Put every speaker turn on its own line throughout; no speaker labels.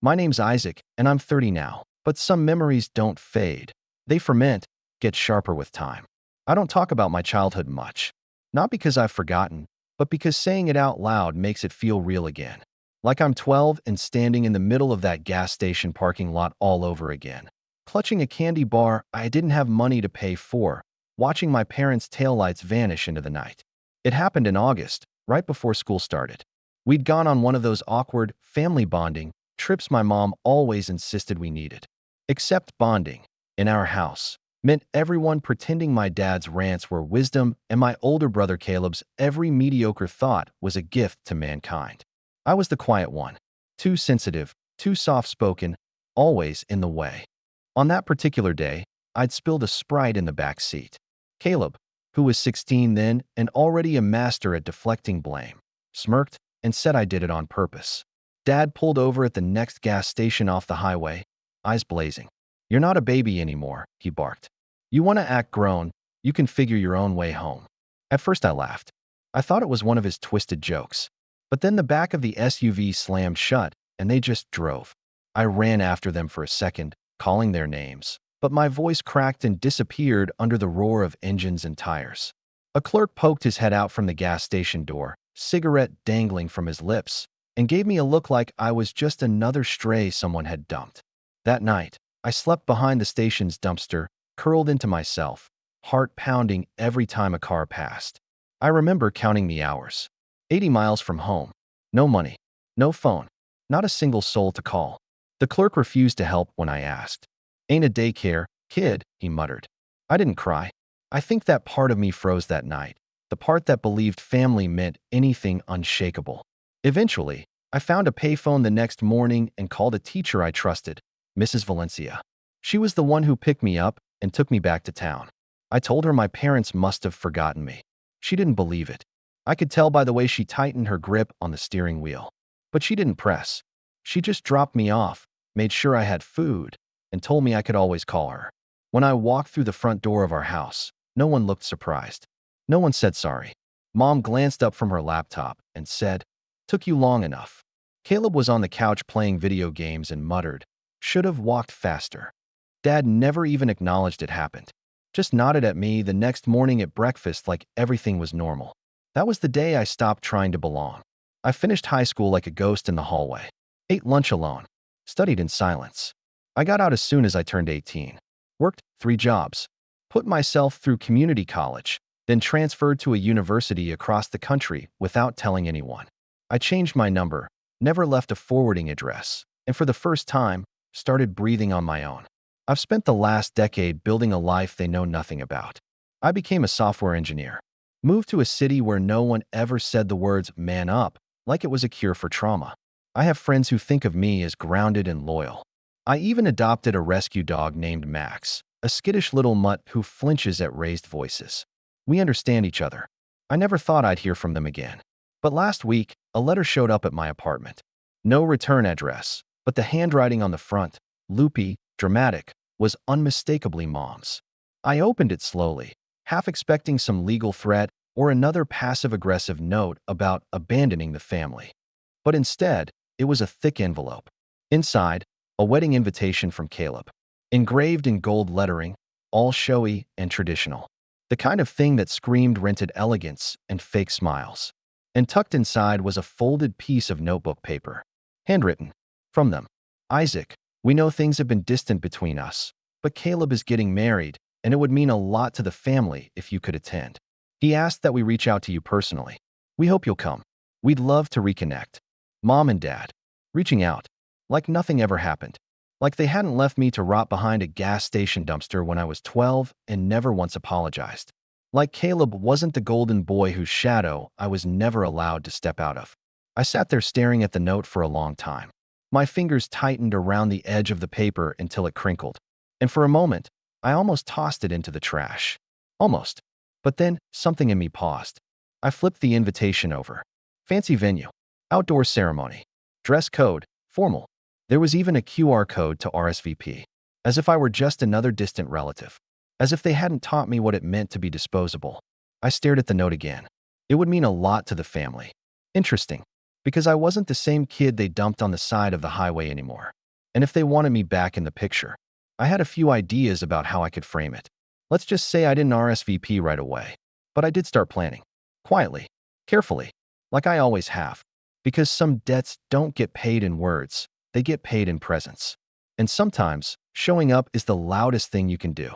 My name's Isaac, and I'm 30 now, but some memories don't fade. They ferment, get sharper with time. I don't talk about my childhood much. Not because I've forgotten, but because saying it out loud makes it feel real again. Like I'm 12 and standing in the middle of that gas station parking lot all over again. Clutching a candy bar I didn't have money to pay for, watching my parents' taillights vanish into the night. It happened in August, right before school started. We'd gone on one of those awkward, family bonding trips my mom always insisted we needed. Except bonding, in our house, meant everyone pretending my dad's rants were wisdom and my older brother Caleb's every mediocre thought was a gift to mankind. I was the quiet one, too sensitive, too soft-spoken, always in the way. On that particular day, I'd spilled a Sprite in the back seat. Caleb, who was 16 then and already a master at deflecting blame, smirked and said I did it on purpose. Dad pulled over at the next gas station off the highway, eyes blazing. "You're not a baby anymore," he barked. "You want to act grown, you can figure your own way home." At first I laughed. I thought it was one of his twisted jokes. But then the back of the SUV slammed shut, and they just drove. I ran after them for a second, calling their names, but my voice cracked and disappeared under the roar of engines and tires. A clerk poked his head out from the gas station door, cigarette dangling from his lips, and gave me a look like I was just another stray someone had dumped. That night, I slept behind the station's dumpster, curled into myself, heart pounding every time a car passed. I remember counting the hours. 80 miles from home. No money. No phone. Not a single soul to call. The clerk refused to help when I asked. "Ain't a daycare, kid," he muttered. I didn't cry. I think that part of me froze that night, the part that believed family meant anything unshakable. Eventually, I found a payphone the next morning and called a teacher I trusted, Mrs. Valencia. She was the one who picked me up and took me back to town. I told her my parents must have forgotten me. She didn't believe it. I could tell by the way she tightened her grip on the steering wheel. But she didn't press. She just dropped me off, made sure I had food, and told me I could always call her. When I walked through the front door of our house, no one looked surprised. No one said sorry. Mom glanced up from her laptop and said, "Took you long enough." Caleb was on the couch playing video games and muttered, "Should have walked faster." Dad never even acknowledged it happened. Just nodded at me the next morning at breakfast like everything was normal. That was the day I stopped trying to belong. I finished high school like a ghost in the hallway. Ate lunch alone. Studied in silence. I got out as soon as I turned 18. Worked 3 jobs. Put myself through community college, then transferred to a university across the country without telling anyone. I changed my number, never left a forwarding address, and for the first time, started breathing on my own. I've spent the last decade building a life they know nothing about. I became a software engineer. Moved to a city where no one ever said the words "man up" like it was a cure for trauma. I have friends who think of me as grounded and loyal. I even adopted a rescue dog named Max, a skittish little mutt who flinches at raised voices. We understand each other. I never thought I'd hear from them again. But last week, a letter showed up at my apartment. No return address, but the handwriting on the front, loopy, dramatic, was unmistakably Mom's. I opened it slowly, half expecting some legal threat or another passive-aggressive note about abandoning the family. But instead, it was a thick envelope. Inside, a wedding invitation from Caleb, engraved in gold lettering, all showy and traditional. The kind of thing that screamed rented elegance and fake smiles. And tucked inside was a folded piece of notebook paper. Handwritten. From them. "Isaac, we know things have been distant between us, but Caleb is getting married, and it would mean a lot to the family if you could attend. He asked that we reach out to you personally. We hope you'll come. We'd love to reconnect." Mom and Dad. Reaching out. Like nothing ever happened. Like they hadn't left me to rot behind a gas station dumpster when I was 12 and never once apologized. Like Caleb wasn't the golden boy whose shadow I was never allowed to step out of. I sat there staring at the note for a long time. My fingers tightened around the edge of the paper until it crinkled. And for a moment, I almost tossed it into the trash. Almost. But then, something in me paused. I flipped the invitation over. Fancy venue. Outdoor ceremony. Dress code. Formal. There was even a QR code to RSVP. As if I were just another distant relative. As if they hadn't taught me what it meant to be disposable. I stared at the note again. It would mean a lot to the family. Interesting. because I wasn't the same kid they dumped on the side of the highway anymore. And if they wanted me back in the picture, I had a few ideas about how I could frame it. Let's just say I didn't RSVP right away, but I did start planning. Quietly, carefully, like I always have. Because some debts don't get paid in words, they get paid in presence. And sometimes, showing up is the loudest thing you can do.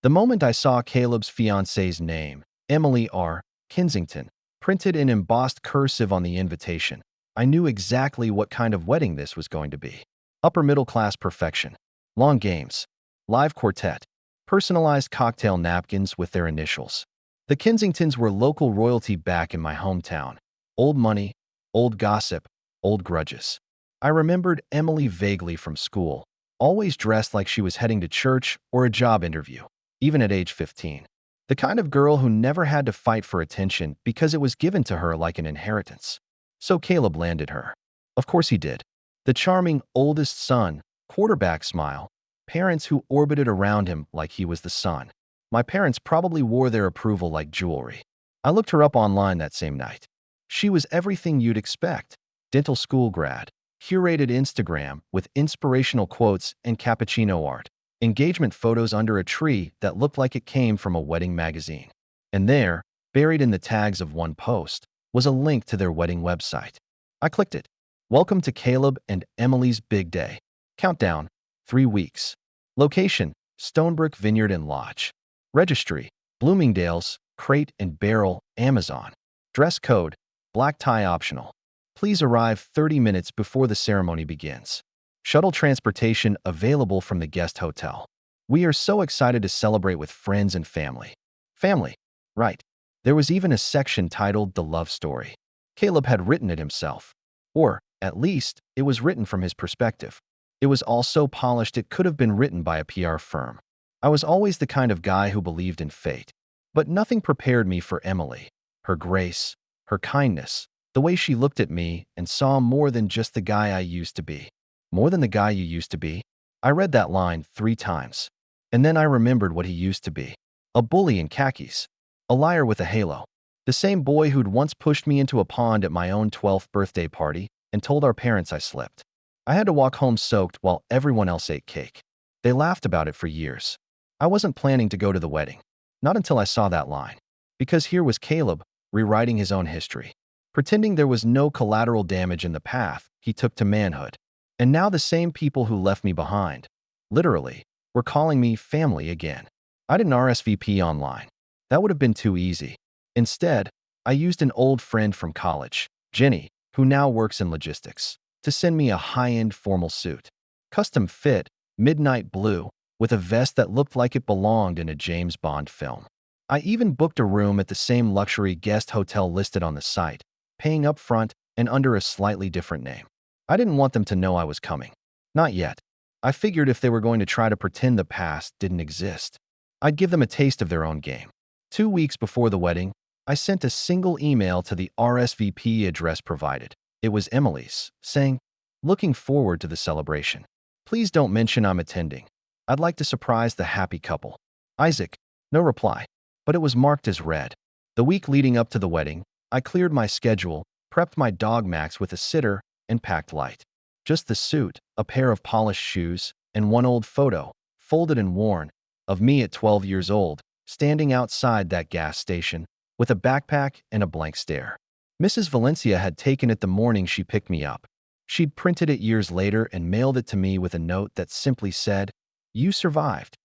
The moment I saw Caleb's fiance's name, Emily R. Kensington, printed in embossed cursive on the invitation, I knew exactly what kind of wedding this was going to be. Upper middle class perfection. Long games. Live quartet. Personalized cocktail napkins with their initials. The Kensingtons were local royalty back in my hometown. Old money, old gossip, old grudges. I remembered Emily vaguely from school, always dressed like she was heading to church or a job interview, even at age 15. The kind of girl who never had to fight for attention because it was given to her like an inheritance. So Caleb landed her. Of course he did. The charming oldest son, quarterback smile, parents who orbited around him like he was the sun. My parents probably wore their approval like jewelry. I looked her up online that same night. She was everything you'd expect. Dental school grad, curated Instagram with inspirational quotes and cappuccino art, engagement photos under a tree that looked like it came from a wedding magazine. And there, buried in the tags of one post, was a link to their wedding website. I clicked it. Welcome to Caleb and Emily's big day. Countdown, 3 weeks. Location, Stonebrook Vineyard and Lodge. Registry, Bloomingdale's, Crate and Barrel, Amazon. Dress code, black tie optional. Please arrive 30 minutes before the ceremony begins. Shuttle transportation available from the guest hotel. We are so excited to celebrate with friends and family. Family, right. There was even a section titled The Love Story. Caleb had written it himself. Or, at least, it was written from his perspective. It was all so polished it could have been written by a PR firm. I was always the kind of guy who believed in fate. But nothing prepared me for Emily. Her grace, her kindness, the way she looked at me and saw more than just the guy I used to be. More than the guy you used to be? I read that line 3 times. And then I remembered what he used to be. A bully in khakis. A liar with a halo. The same boy who'd once pushed me into a pond at my own 12th birthday party and told our parents I slipped. I had to walk home soaked while everyone else ate cake. They laughed about it for years. I wasn't planning to go to the wedding. Not until I saw that line. Because here was Caleb, rewriting his own history. Pretending there was no collateral damage in the path he took to manhood. And now the same people who left me behind, literally, were calling me family again. I didn't RSVP online. That would have been too easy. Instead, I used an old friend from college, Jenny, who now works in logistics, to send me a high-end formal suit. Custom fit, midnight blue, with a vest that looked like it belonged in a James Bond film. I even booked a room at the same luxury guest hotel listed on the site, paying up front and under a slightly different name. I didn't want them to know I was coming. Not yet. I figured if they were going to try to pretend the past didn't exist, I'd give them a taste of their own game. 2 weeks before the wedding, I sent a single email to the RSVP address provided. It was Emily's, saying, "Looking forward to the celebration. Please don't mention I'm attending. I'd like to surprise the happy couple. Isaac." No reply, but it was marked as read. The week leading up to the wedding, I cleared my schedule, prepped my dog Max with a sitter, and packed light. Just the suit, a pair of polished shoes, and one old photo, folded and worn, of me at 12 years old, standing outside that gas station, with a backpack and a blank stare. Mrs. Valencia had taken it the morning she picked me up. She'd printed it years later and mailed it to me with a note that simply said, "You survived."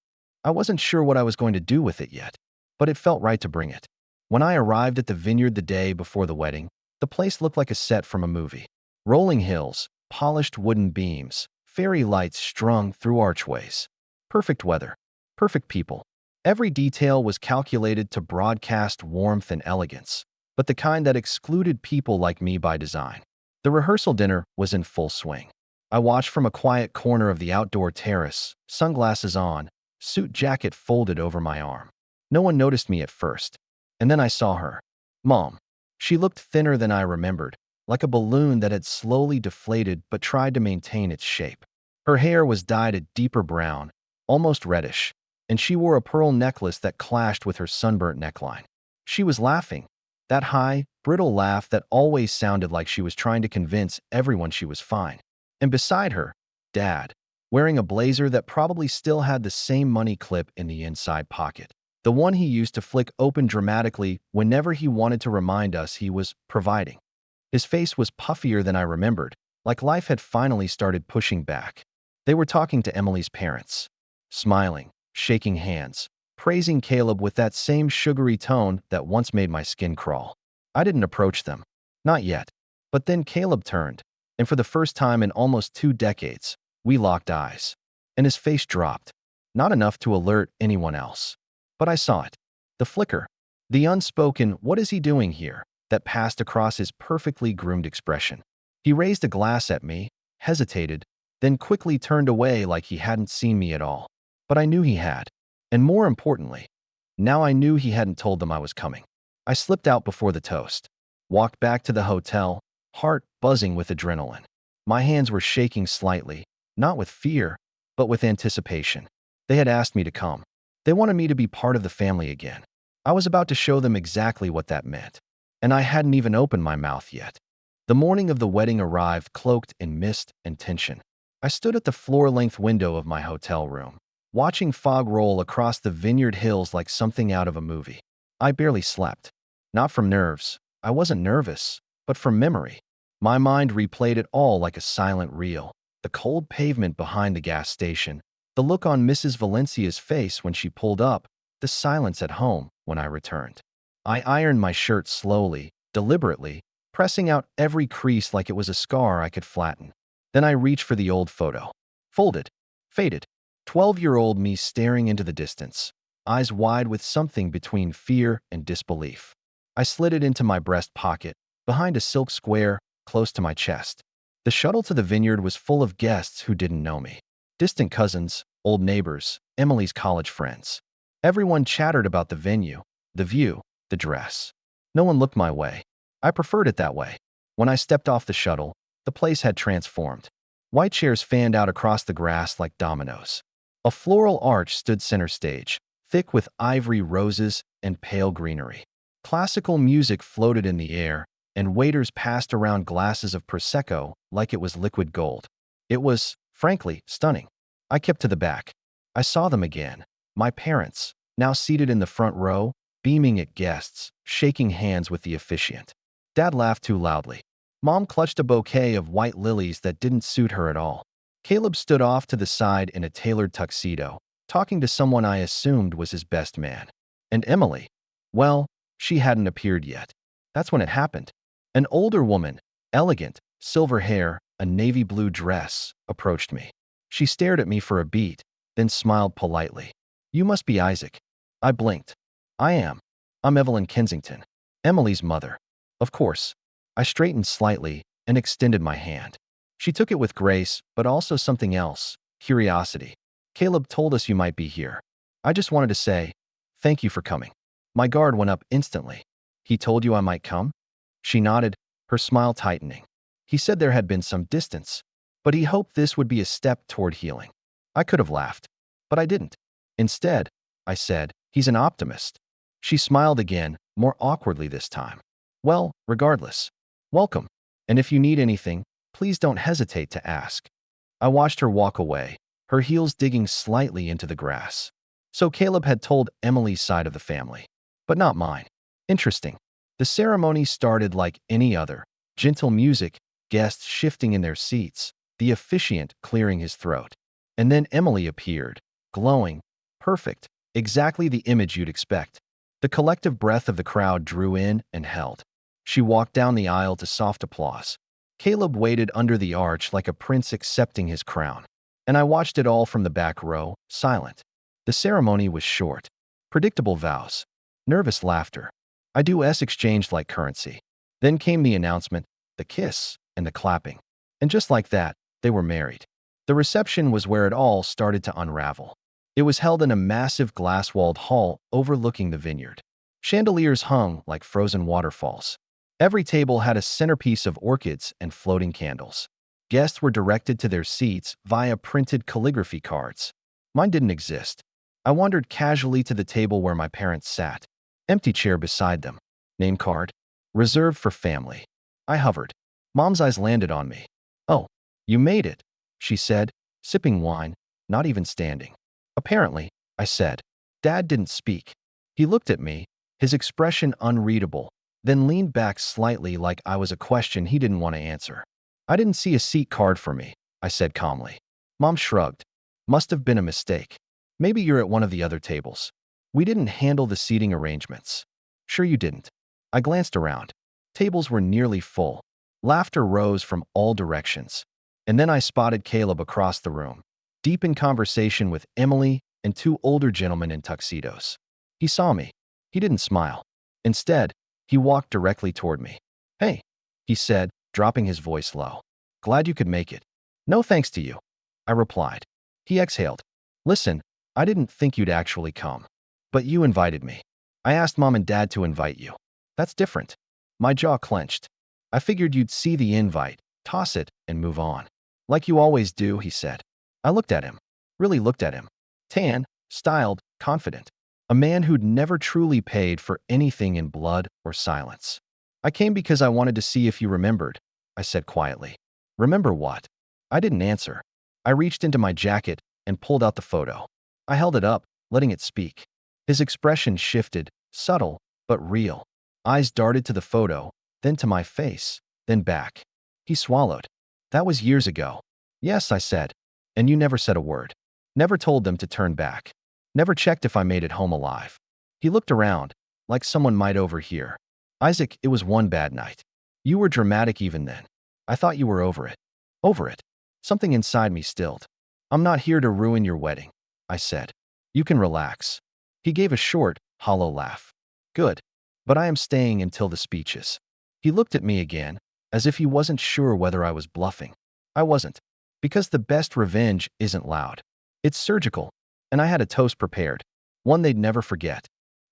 I wasn't sure what I was going to do with it yet, but it felt right to bring it. When I arrived at the vineyard the day before the wedding, the place looked like a set from a movie. Rolling hills, polished wooden beams, fairy lights strung through archways. Perfect weather, perfect people. Every detail was calculated to broadcast warmth and elegance, but the kind that excluded people like me by design. The rehearsal dinner was in full swing. I watched from a quiet corner of the outdoor terrace, sunglasses on, suit jacket folded over my arm. No one noticed me at first. And then I saw her. Mom. She looked thinner than I remembered, like a balloon that had slowly deflated but tried to maintain its shape. Her hair was dyed a deeper brown, almost reddish, and she wore a pearl necklace that clashed with her sunburnt neckline. She was laughing, That high, brittle laugh that always sounded like she was trying to convince everyone she was fine. And beside her, Dad, wearing a blazer that probably still had the same money clip in the inside pocket. The one he used to flick open dramatically whenever he wanted to remind us he was providing. His face was puffier than I remembered, like life had finally started pushing back. They were talking to Emily's parents, smiling, shaking hands, praising Caleb with that same sugary tone that once made my skin crawl. I didn't approach them. Not yet. But then Caleb turned, and for the first time in almost 2 decades, we locked eyes. And his face dropped. Not enough to alert anyone else. But I saw it. The flicker. The unspoken, "What is he doing here?" that passed across his perfectly groomed expression. He raised a glass at me, hesitated, then quickly turned away like he hadn't seen me at all. But I knew he had. And more importantly, now I knew he hadn't told them I was coming. I slipped out before the toast, walked back to the hotel, heart buzzing with adrenaline. My hands were shaking slightly, not with fear, but with anticipation. They had asked me to come. They wanted me to be part of the family again. I was about to show them exactly what that meant. And I hadn't even opened my mouth yet. The morning of the wedding arrived cloaked in mist and tension. I stood at the floor-length window of my hotel room, watching fog roll across the Vineyard Hills like something out of a movie. I barely slept. Not from nerves. I wasn't nervous, but from memory. My mind replayed it all like a silent reel. The cold pavement behind the gas station, the look on Mrs. Valencia's face when she pulled up, the silence at home when I returned. I ironed my shirt slowly, deliberately, pressing out every crease like it was a scar I could flatten. Then I reached for the old photo. Folded. Faded. 12-year-old me staring into the distance, eyes wide with something between fear and disbelief. I slid it into my breast pocket, behind a silk square, close to my chest. The shuttle to the vineyard was full of guests who didn't know me. Distant cousins, old neighbors, Emily's college friends. Everyone chattered about the venue, the view, the dress. No one looked my way. I preferred it that way. When I stepped off the shuttle, the place had transformed. White chairs fanned out across the grass like dominoes. A floral arch stood center stage, thick with ivory roses and pale greenery. Classical music floated in the air, and waiters passed around glasses of Prosecco like it was liquid gold. It was, frankly, stunning. I kept to the back. I saw them again. My parents, now seated in the front row, beaming at guests, shaking hands with the officiant. Dad laughed too loudly. Mom clutched a bouquet of white lilies that didn't suit her at all. Caleb stood off to the side in a tailored tuxedo, talking to someone I assumed was his best man. And Emily, well, she hadn't appeared yet. That's when it happened. An older woman, elegant, silver hair, a navy blue dress, approached me. She stared at me for a beat, then smiled politely. "You must be Isaac." I blinked. "I am. I'm Evelyn Kensington, Emily's mother." Of course. I straightened slightly and extended my hand. She took it with grace, but also something else, curiosity. "Caleb told us you might be here. I just wanted to say, thank you for coming." My guard went up instantly. "He told you I might come?" She nodded, her smile tightening. "He said there had been some distance, but he hoped this would be a step toward healing." I could have laughed, but I didn't. Instead, I said, "He's an optimist." She smiled again, more awkwardly this time. "Well, regardless, welcome. And if you need anything, please don't hesitate to ask." I watched her walk away, her heels digging slightly into the grass. So Caleb had told Emily's side of the family, but not mine. Interesting. The ceremony started like any other. Gentle music, guests shifting in their seats, the officiant clearing his throat. And then Emily appeared, glowing, perfect, exactly the image you'd expect. The collective breath of the crowd drew in and held. She walked down the aisle to soft applause. Caleb waited under the arch like a prince accepting his crown. And I watched it all from the back row, silent. The ceremony was short. Predictable vows. Nervous laughter. I-do-s exchanged like currency. Then came the announcement, the kiss, and the clapping. And just like that, they were married. The reception was where it all started to unravel. It was held in a massive glass-walled hall overlooking the vineyard. Chandeliers hung like frozen waterfalls. Every table had a centerpiece of orchids and floating candles. Guests were directed to their seats via printed calligraphy cards. Mine didn't exist. I wandered casually to the table where my parents sat. Empty chair beside them. Name card. Reserved for family. I hovered. Mom's eyes landed on me. Oh, you made it, she said, sipping wine, not even standing. Apparently, I said. Dad didn't speak. He looked at me, his expression unreadable, then leaned back slightly like I was a question he didn't want to answer. I didn't see a seat card for me, I said calmly. Mom shrugged. Must have been a mistake. Maybe you're at one of the other tables. We didn't handle the seating arrangements. Sure you didn't. I glanced around. Tables were nearly full. Laughter rose from all directions. And then I spotted Caleb across the room, deep in conversation with Emily and two older gentlemen in tuxedos. He saw me. He didn't smile. Instead, he walked directly toward me. Hey, he said, dropping his voice low. Glad you could make it. No thanks to you, I replied. He exhaled. Listen, I didn't think you'd actually come. But you invited me. I asked Mom and Dad to invite you. That's different. My jaw clenched. I figured you'd see the invite, toss it, and move on. Like you always do, he said. I looked at him. Really looked at him. Tan, styled, confident. A man who'd never truly paid for anything in blood or silence. I came because I wanted to see if you remembered, I said quietly. Remember what? I didn't answer. I reached into my jacket and pulled out the photo. I held it up, letting it speak. His expression shifted, subtle, but real. Eyes darted to the photo, then to my face, then back. He swallowed. That was years ago. Yes, I said. And you never said a word. Never told them to turn back. Never checked if I made it home alive. He looked around, like someone might overhear. Isaac, it was one bad night. You were dramatic even then. I thought you were over it. Over it. Something inside me stilled. I'm not here to ruin your wedding, I said. You can relax. He gave a short, hollow laugh. Good. But I am staying until the speeches. He looked at me again, as if he wasn't sure whether I was bluffing. I wasn't. Because the best revenge isn't loud. It's surgical. And I had a toast prepared. One they'd never forget.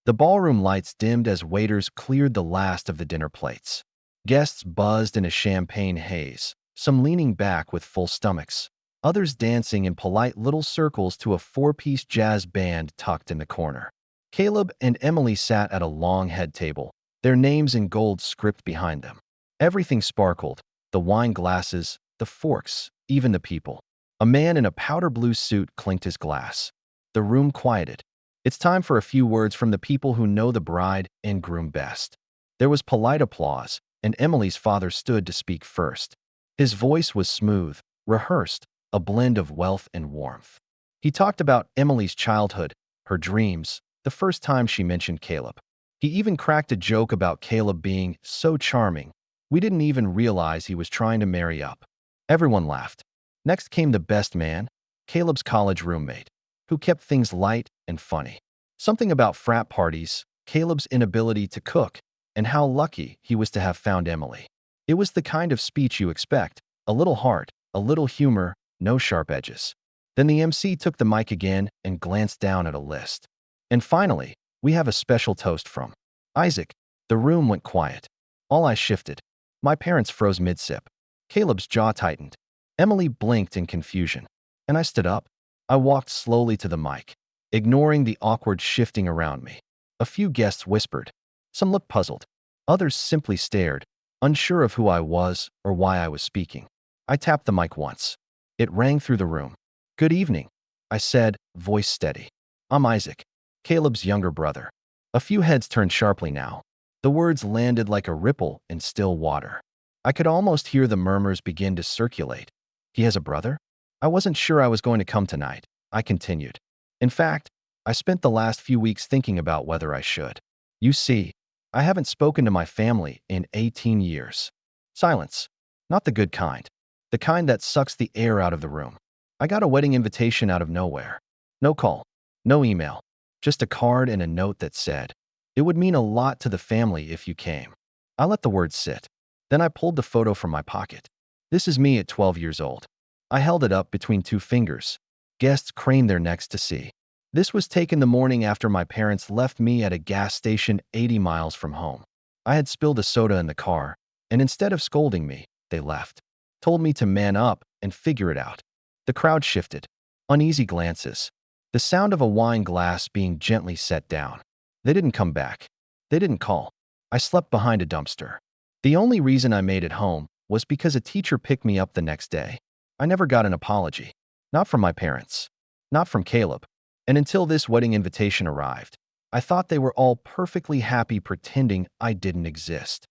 The ballroom lights dimmed as waiters cleared the last of the dinner plates. Guests buzzed in a champagne haze, some leaning back with full stomachs, others dancing in polite little circles to a four-piece jazz band tucked in the corner. Caleb and Emily sat at a long head table, their names in gold script behind them. Everything sparkled, the wine glasses, the forks, even the people. A man in a powder blue suit clinked his glass. The room quieted. It's time for a few words from the people who know the bride and groom best. There was polite applause, and Emily's father stood to speak first. His voice was smooth, rehearsed, a blend of wealth and warmth. He talked about Emily's childhood, her dreams, the first time she mentioned Caleb. He even cracked a joke about Caleb being so charming, we didn't even realize he was trying to marry up. Everyone laughed. Next came the best man, Caleb's college roommate, who kept things light and funny. Something about frat parties, Caleb's inability to cook, and how lucky he was to have found Emily. It was the kind of speech you expect, a little heart, a little humor, no sharp edges. Then the MC took the mic again and glanced down at a list. And finally, we have a special toast from Isaac. The room went quiet. All eyes shifted. My parents froze mid-sip. Caleb's jaw tightened. Emily blinked in confusion. And I stood up. I walked slowly to the mic, ignoring the awkward shifting around me. A few guests whispered. Some looked puzzled. Others simply stared, unsure of who I was or why I was speaking. I tapped the mic once. It rang through the room. Good evening, I said, voice steady. I'm Isaac, Caleb's younger brother. A few heads turned sharply now. The words landed like a ripple in still water. I could almost hear the murmurs begin to circulate. He has a brother? I wasn't sure I was going to come tonight, I continued. In fact, I spent the last few weeks thinking about whether I should. You see, I haven't spoken to my family in 18 years. Silence. Not the good kind. The kind that sucks the air out of the room. I got a wedding invitation out of nowhere. No call. No email. Just a card and a note that said, it would mean a lot to the family if you came. I let the words sit. Then I pulled the photo from my pocket. This is me at 12 years old. I held it up between two fingers. Guests craned their necks to see. This was taken the morning after my parents left me at a gas station 80 miles from home. I had spilled a soda in the car, and instead of scolding me, they left. Told me to man up and figure it out. The crowd shifted. Uneasy glances. The sound of a wine glass being gently set down. They didn't come back. They didn't call. I slept behind a dumpster. The only reason I made it home was because a teacher picked me up the next day. I never got an apology. Not from my parents. Not from Caleb. And until this wedding invitation arrived, I thought they were all perfectly happy pretending I didn't exist.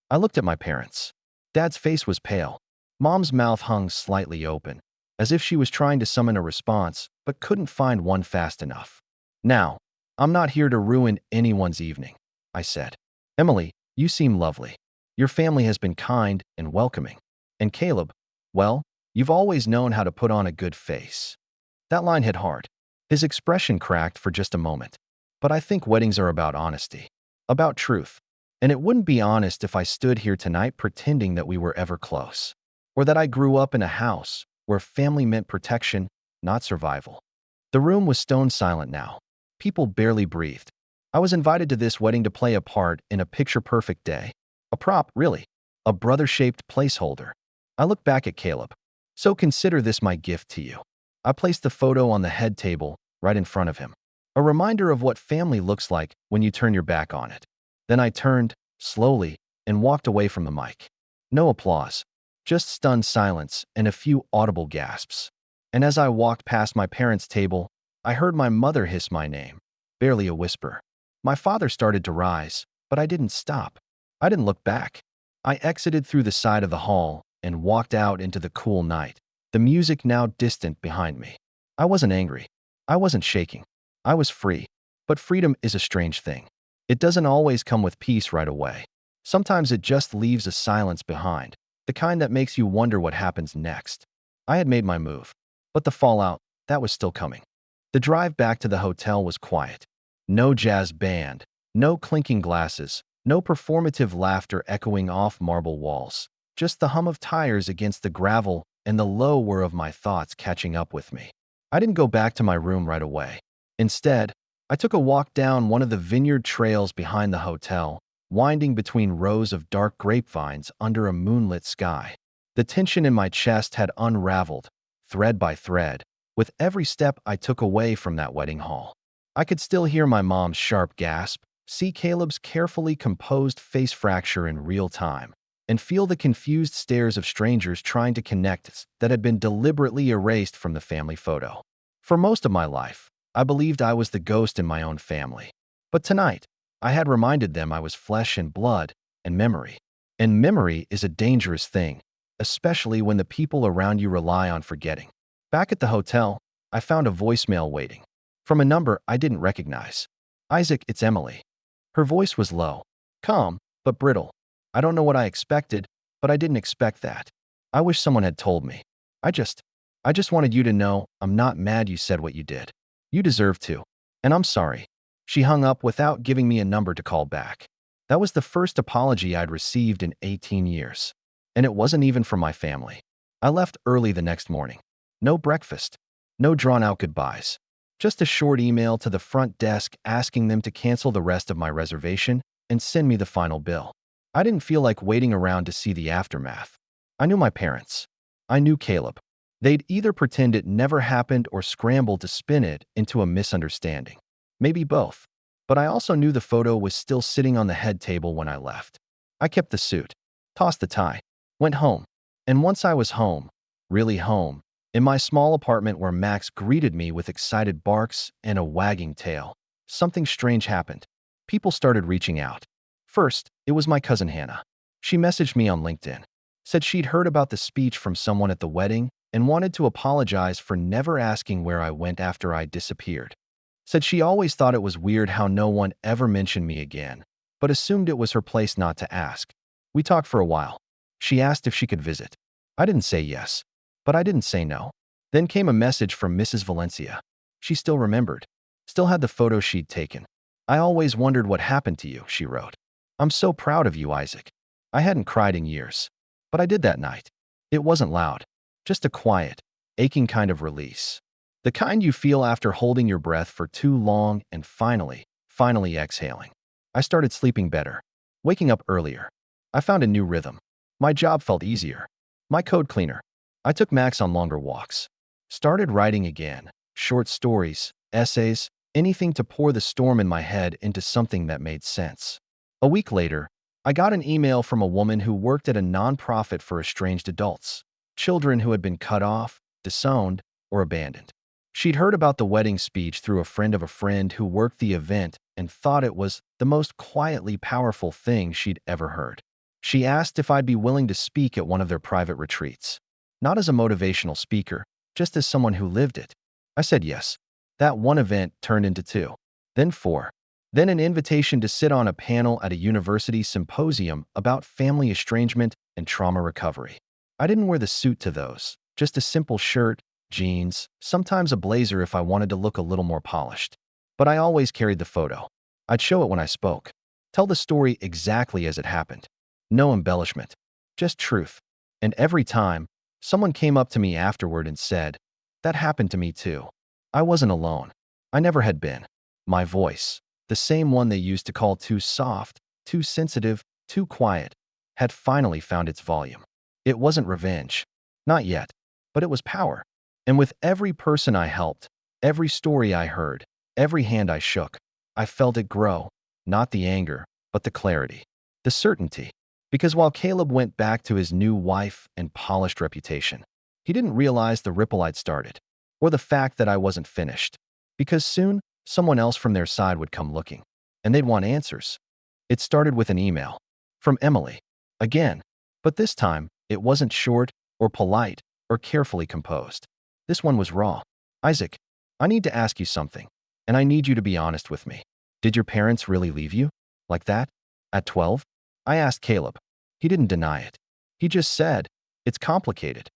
I looked at my parents. Dad's face was pale. Mom's mouth hung slightly open, as if she was trying to summon a response but couldn't find one fast enough. Now, I'm not here to ruin anyone's evening, I said. Emily, you seem lovely. Your family has been kind and welcoming. And Caleb, well, you've always known how to put on a good face. That line hit hard. His expression cracked for just a moment. But I think weddings are about honesty, about truth. And it wouldn't be honest if I stood here tonight pretending that we were ever close, or that I grew up in a house where family meant protection, not survival. The room was stone silent now. People barely breathed. I was invited to this wedding to play a part in a picture-perfect day. A prop, really. A brother-shaped placeholder. I looked back at Caleb. So consider this my gift to you. I placed the photo on the head table right in front of him. A reminder of what family looks like when you turn your back on it. Then I turned, slowly, and walked away from the mic. No applause. Just stunned silence and a few audible gasps. And as I walked past my parents' table, I heard my mother hiss my name. Barely a whisper. My father started to rise, but I didn't stop. I didn't look back. I exited through the side of the hall and walked out into the cool night, the music now distant behind me. I wasn't angry. I wasn't shaking. I was free. But freedom is a strange thing. It doesn't always come with peace right away. Sometimes it just leaves a silence behind, the kind that makes you wonder what happens next. I had made my move, but the fallout, that was still coming. The drive back to the hotel was quiet. No jazz band, no clinking glasses, no performative laughter echoing off marble walls. Just the hum of tires against the gravel and the low whir of my thoughts catching up with me. I didn't go back to my room right away. Instead, I took a walk down one of the vineyard trails behind the hotel, winding between rows of dark grapevines under a moonlit sky. The tension in my chest had unraveled, thread by thread, with every step I took away from that wedding hall. I could still hear my mom's sharp gasp, see Caleb's carefully composed face fracture in real time, and feel the confused stares of strangers trying to connect that had been deliberately erased from the family photo. For most of my life, I believed I was the ghost in my own family. But tonight, I had reminded them I was flesh and blood and memory. And memory is a dangerous thing, especially when the people around you rely on forgetting. Back at the hotel, I found a voicemail waiting. From a number I didn't recognize. Isaac, it's Emily. Her voice was low, calm, but brittle. I don't know what I expected, but I didn't expect that. I wish someone had told me. I just wanted you to know I'm not mad you said what you did. You deserve to. And I'm sorry. She hung up without giving me a number to call back. That was the first apology I'd received in 18 years. And it wasn't even from my family. I left early the next morning. No breakfast. No drawn-out goodbyes. Just a short email to the front desk asking them to cancel the rest of my reservation and send me the final bill. I didn't feel like waiting around to see the aftermath. I knew my parents. I knew Caleb. They'd either pretend it never happened or scramble to spin it into a misunderstanding. Maybe both. But I also knew the photo was still sitting on the head table when I left. I kept the suit, tossed the tie, went home. And once I was home, really home, in my small apartment where Max greeted me with excited barks and a wagging tail, something strange happened. People started reaching out. First, it was my cousin Hannah. She messaged me on LinkedIn, said she'd heard about the speech from someone at the wedding and wanted to apologize for never asking where I went after I disappeared. Said she always thought it was weird how no one ever mentioned me again, but assumed it was her place not to ask. We talked for a while. She asked if she could visit. I didn't say yes, but I didn't say no. Then came a message from Mrs. Valencia. She still remembered, still had the photo she'd taken. I always wondered what happened to you, she wrote. I'm so proud of you, Isaac. I hadn't cried in years, but I did that night. It wasn't loud, just a quiet, aching kind of release. The kind you feel after holding your breath for too long and finally exhaling. I started sleeping better, waking up earlier. I found a new rhythm. My job felt easier. My code cleaner. I took Max on longer walks. Started writing again. Short stories, essays, anything to pour the storm in my head into something that made sense. A week later, I got an email from a woman who worked at a nonprofit for estranged adults, children who had been cut off, disowned, or abandoned. She'd heard about the wedding speech through a friend of a friend who worked the event and thought it was the most quietly powerful thing she'd ever heard. She asked if I'd be willing to speak at one of their private retreats. Not as a motivational speaker, just as someone who lived it. I said yes. That one event turned into 2, then 4. Then an invitation to sit on a panel at a university symposium about family estrangement and trauma recovery. I didn't wear the suit to those, just a simple shirt, jeans, sometimes a blazer if I wanted to look a little more polished. But I always carried the photo. I'd show it when I spoke. Tell the story exactly as it happened. No embellishment, just truth. And every time, someone came up to me afterward and said, "That happened to me too." I wasn't alone. I never had been. My voice, the same one they used to call too soft, too sensitive, too quiet, had finally found its volume. It wasn't revenge. Not yet. But it was power. And with every person I helped, every story I heard, every hand I shook, I felt it grow. Not the anger, but the clarity. The certainty. Because while Caleb went back to his new wife and polished reputation, he didn't realize the ripple I'd started, or the fact that I wasn't finished. Because soon, someone else from their side would come looking, and they'd want answers. It started with an email. From Emily. Again. But this time, it wasn't short, or polite, or carefully composed. This one was raw. "Isaac, I need to ask you something, and I need you to be honest with me. Did your parents really leave you? Like that? At 12? I asked Caleb. He didn't deny it. He just said, "It's complicated."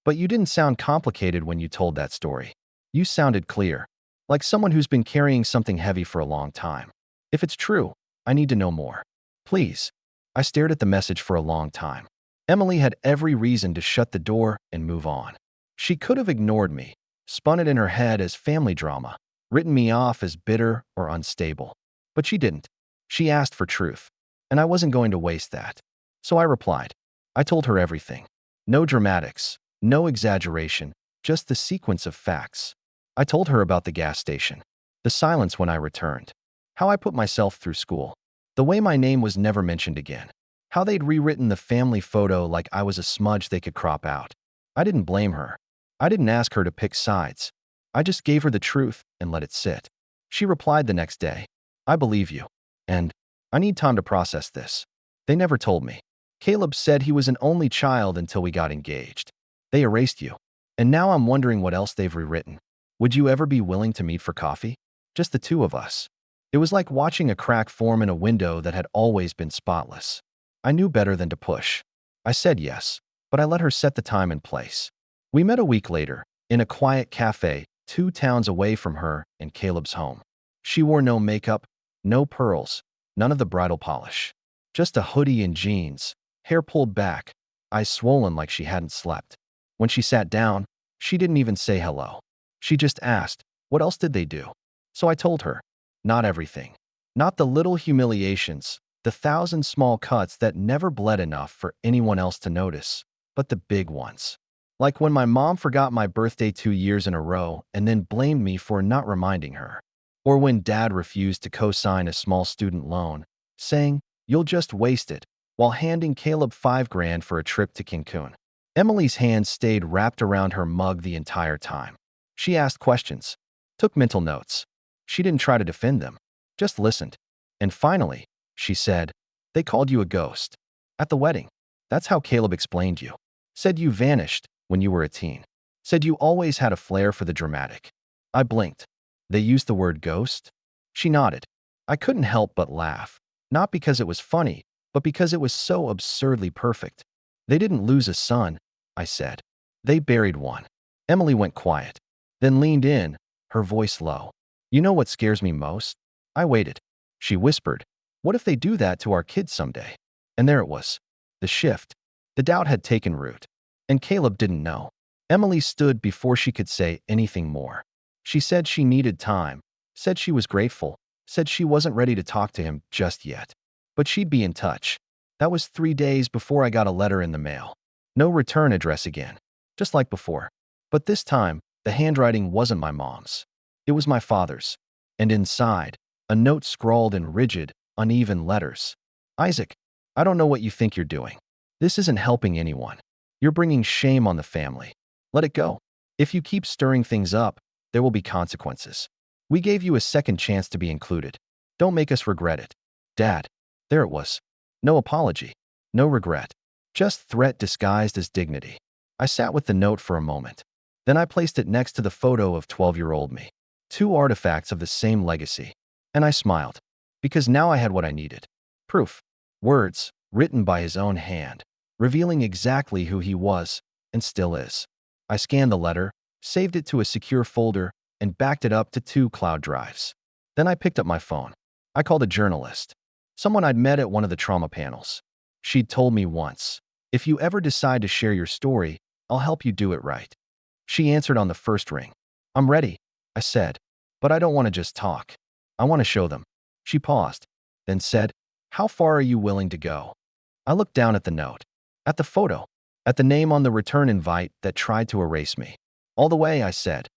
But you didn't sound complicated when you told that story. You sounded clear, like someone who's been carrying something heavy for a long time. If it's true, I need to know more. Please. I stared at the message for a long time. Emily had every reason to shut the door and move on. She could have ignored me, spun it in her head as family drama, written me off as bitter or unstable. But she didn't. She asked for truth, and I wasn't going to waste that. So I replied. I told her everything. No dramatics, no exaggeration, just the sequence of facts. I told her about the gas station, the silence when I returned, how I put myself through school, the way my name was never mentioned again, how they'd rewritten the family photo like I was a smudge they could crop out. I didn't blame her. I didn't ask her to pick sides. I just gave her the truth and let it sit. She replied the next day, "I believe you. And I need time to process this. They never told me. Caleb said he was an only child until we got engaged. They erased you. And now I'm wondering what else they've rewritten. Would you ever be willing to meet for coffee? Just the two of us." It was like watching a crack form in a window that had always been spotless. I knew better than to push. I said yes, but I let her set the time and place. We met a week later, in a quiet cafe, 2 towns away from her and Caleb's home. She wore no makeup, no pearls, none of the bridal polish. Just a hoodie and jeans, hair pulled back, eyes swollen like she hadn't slept. When she sat down, she didn't even say hello. She just asked, what else did they do? So I told her. Not everything. Not the little humiliations, the 1,000 small cuts that never bled enough for anyone else to notice, but the big ones. Like when my mom forgot my birthday 2 years in a row and then blamed me for not reminding her. Or when dad refused to co-sign a small student loan, saying, "You'll just waste it," while handing Caleb $5,000 for a trip to Cancun. Emily's hands stayed wrapped around her mug the entire time. She asked questions, took mental notes. She didn't try to defend them, just listened. And finally, she said, "They called you a ghost. At the wedding. That's how Caleb explained you. Said you vanished when you were a teen. Said you always had a flair for the dramatic." I blinked. They used the word ghost? She nodded. I couldn't help but laugh. Not because it was funny, but because it was so absurdly perfect. "They didn't lose a son," I said. "They buried one." Emily went quiet, then leaned in, her voice low. "You know what scares me most?" I waited. She whispered, "What if they do that to our kids someday?" And there it was. The shift. The doubt had taken root. And Caleb didn't know. Emily stood before she could say anything more. She said she needed time, said she was grateful, said she wasn't ready to talk to him just yet. But she'd be in touch. That was 3 days before I got a letter in the mail. No return address again, just like before. But this time, the handwriting wasn't my mom's. It was my father's. And inside, a note scrawled in rigid, uneven letters. Isaac, I don't know what you think you're doing. This isn't helping anyone. You're bringing shame on the family. Let it go. If you keep stirring things up, there will be consequences. We gave you a second chance to be included. Don't make us regret it. Dad. There it was. No apology. No regret. Just threat disguised as dignity. I sat with the note for a moment. Then I placed it next to the photo of 12-year-old me. Two artifacts of the same legacy. And I smiled. Because now I had what I needed. Proof. Words, written by his own hand, revealing exactly who he was and still is. I scanned the letter, saved it to a secure folder, and backed it up to 2 cloud drives. Then I picked up my phone. I called a journalist, someone I'd met at one of the trauma panels. She'd told me once, if you ever decide to share your story, I'll help you do it right. She answered on the first ring. I'm ready, I said, but I don't want to just talk. I want to show them. She paused, then said, how far are you willing to go? I looked down at the note, at the photo, at the name on the return invite that tried to erase me. All the way, I said.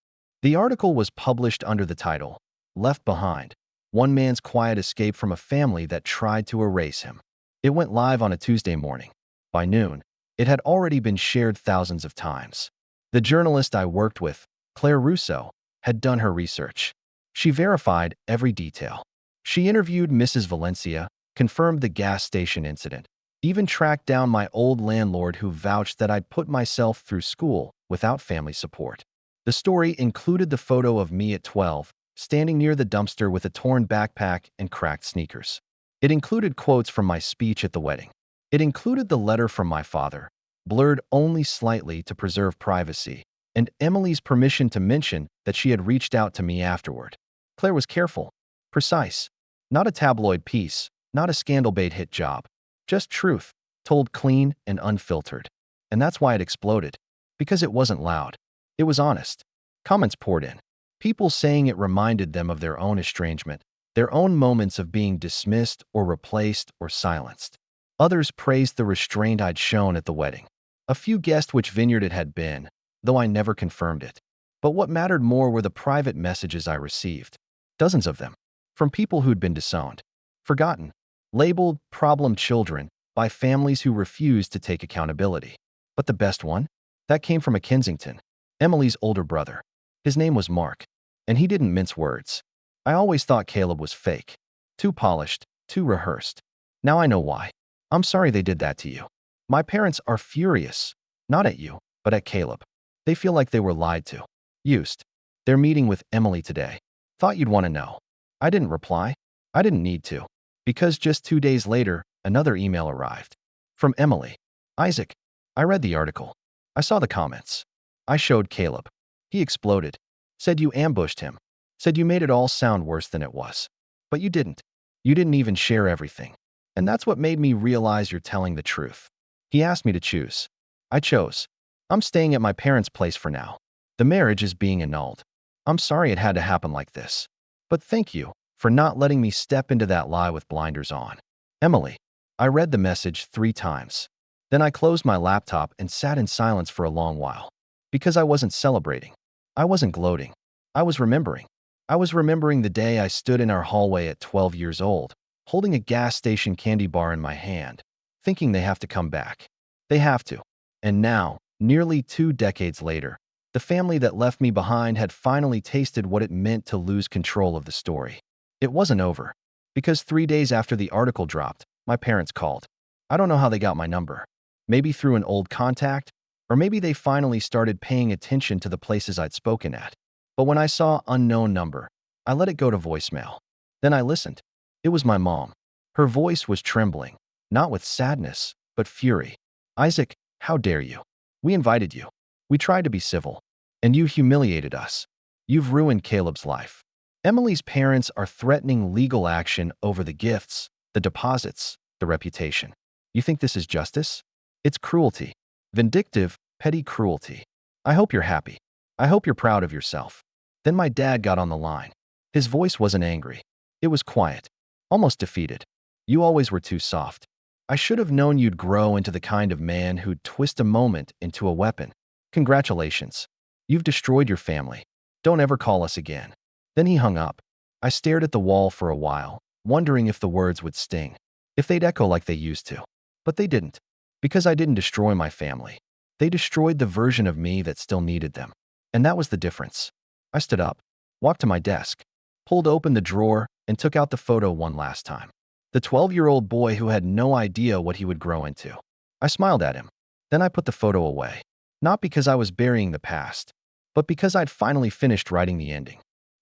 The article was published under the title, Left Behind, One Man's Quiet Escape from a Family That Tried to Erase Him. It went live on a Tuesday morning. By noon, it had already been shared thousands of times. The journalist I worked with, Claire Russo, had done her research. She verified every detail. She interviewed Mrs. Valencia, confirmed the gas station incident, even tracked down my old landlord who vouched that I'd put myself through school without family support. The story included the photo of me at 12, standing near the dumpster with a torn backpack and cracked sneakers. It included quotes from my speech at the wedding. It included the letter from my father, blurred only slightly to preserve privacy, and Emily's permission to mention that she had reached out to me afterward. Claire was careful, precise. Not a tabloid piece, not a scandal-bait hit job. Just truth, told clean and unfiltered. And that's why it exploded. Because it wasn't loud. It was honest. Comments poured in. People saying it reminded them of their own estrangement, their own moments of being dismissed or replaced or silenced. Others praised the restraint I'd shown at the wedding. A few guessed which vineyard it had been, though I never confirmed it. But what mattered more were the private messages I received. Dozens of them. From people who'd been disowned, forgotten, labeled problem children by families who refused to take accountability. But the best one? That came from a Kensington, Emily's older brother. His name was Mark, and he didn't mince words. I always thought Caleb was fake. Too polished, too rehearsed. Now I know why. I'm sorry they did that to you. My parents are furious, not at you, but at Caleb. They feel like they were lied to. Used. They're meeting with Emily today. Thought you'd want to know. I didn't reply. I didn't need to. Because just 2 days later, another email arrived. From Emily. Isaac. I read the article. I saw the comments. I showed Caleb. He exploded. Said you ambushed him. Said you made it all sound worse than it was. But you didn't. You didn't even share everything. And that's what made me realize you're telling the truth. He asked me to choose. I chose. I'm staying at my parents' place for now. The marriage is being annulled. I'm sorry it had to happen like this. But thank you for not letting me step into that lie with blinders on. Emily. I read the message 3 times. Then I closed my laptop and sat in silence for a long while. Because I wasn't celebrating. I wasn't gloating. I was remembering. I was remembering the day I stood in our hallway at 12 years old, holding a gas station candy bar in my hand, thinking they have to come back. They have to. And now, nearly 2 decades later, the family that left me behind had finally tasted what it meant to lose control of the story. It wasn't over. Because 3 days after the article dropped, my parents called. I don't know how they got my number. Maybe through an old contact, or maybe they finally started paying attention to the places I'd spoken at. But when I saw unknown number, I let it go to voicemail. Then I listened. It was my mom. Her voice was trembling, not with sadness, but fury. Isaac, how dare you? We invited you. We tried to be civil. And you humiliated us. You've ruined Caleb's life. Emily's parents are threatening legal action over the gifts, the deposits, the reputation. You think this is justice? It's cruelty. Vindictive, petty cruelty. I hope you're happy. I hope you're proud of yourself. Then my dad got on the line. His voice wasn't angry. It was quiet, almost defeated. You always were too soft. I should have known you'd grow into the kind of man who'd twist a moment into a weapon. Congratulations. You've destroyed your family. Don't ever call us again. Then he hung up. I stared at the wall for a while, wondering if the words would sting. if they'd echo like they used to. But they didn't. Because I didn't destroy my family. They destroyed the version of me that still needed them. And that was the difference. I stood up, walked to my desk, pulled open the drawer, and took out the photo one last time. The 12-year-old boy who had no idea what he would grow into. I smiled at him. Then I put the photo away. Not because I was burying the past, but because I'd finally finished writing the ending.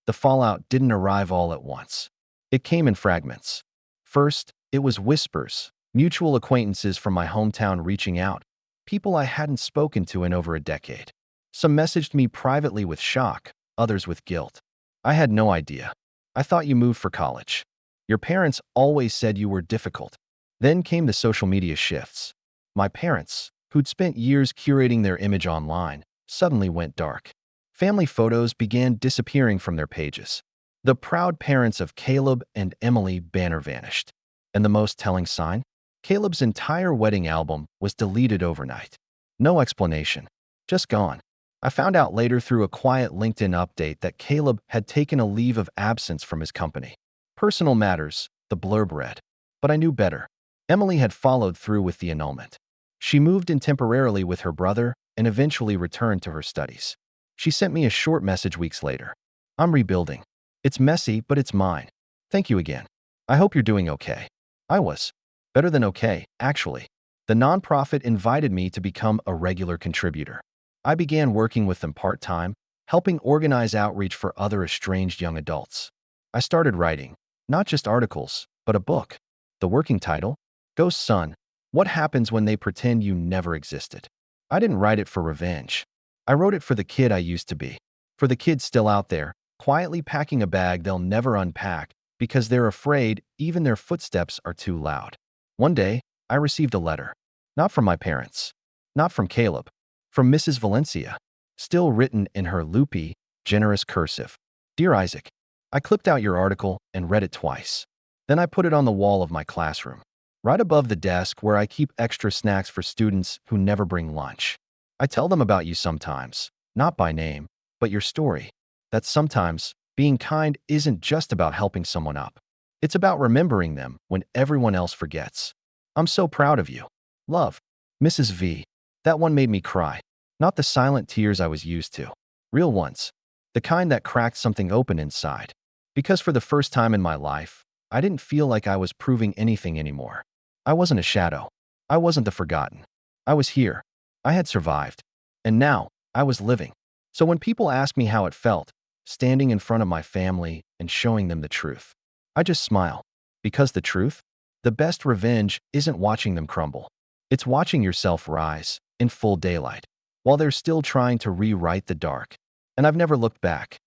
The fallout didn't arrive all at once. It came in fragments. First, it was whispers, mutual acquaintances from my hometown reaching out, people I hadn't spoken to in over a decade. Some messaged me privately with shock, others with guilt. I had no idea. I thought you moved for college. Your parents always said you were difficult. Then came the social media shifts. My parents, who'd spent years curating their image online, suddenly went dark. Family photos began disappearing from their pages. The proud parents of Caleb and Emily banner vanished. And the most telling sign? Caleb's entire wedding album was deleted overnight. No explanation. Just gone. I found out later through a quiet LinkedIn update that Caleb had taken a leave of absence from his company. Personal matters, the blurb read. But I knew better. Emily had followed through with the annulment. She moved in temporarily with her brother and eventually returned to her studies. She sent me a short message weeks later. I'm rebuilding. It's messy, but it's mine. Thank you again. I hope you're doing okay. I was. Better than okay, actually. The nonprofit invited me to become a regular contributor. I began working with them part-time, helping organize outreach for other estranged young adults. I started writing, not just articles, but a book. The working title? Ghost Son, What Happens When They Pretend You Never Existed. I didn't write it for revenge. I wrote it for the kid I used to be. For the kids still out there, quietly packing a bag they'll never unpack because they're afraid even their footsteps are too loud. One day, I received a letter. Not from my parents. Not from Caleb. From Mrs. Valencia. Still written in her loopy, generous cursive. Dear Isaac, I clipped out your article and read it twice. Then I put it on the wall of my classroom, right above the desk where I keep extra snacks for students who never bring lunch. I tell them about you sometimes, not by name, but your story. That sometimes, being kind isn't just about helping someone up. It's about remembering them when everyone else forgets. I'm so proud of you. Love, Mrs. V. That one made me cry. Not the silent tears I was used to. Real ones. The kind that cracked something open inside. Because for the first time in my life, I didn't feel like I was proving anything anymore. I wasn't a shadow. I wasn't the forgotten. I was here. I had survived. And now, I was living. So when people ask me how it felt, standing in front of my family and showing them the truth, I just smile. Because the truth? The best revenge isn't watching them crumble. It's watching yourself rise, in full daylight, while they're still trying to rewrite the dark. And I've never looked back.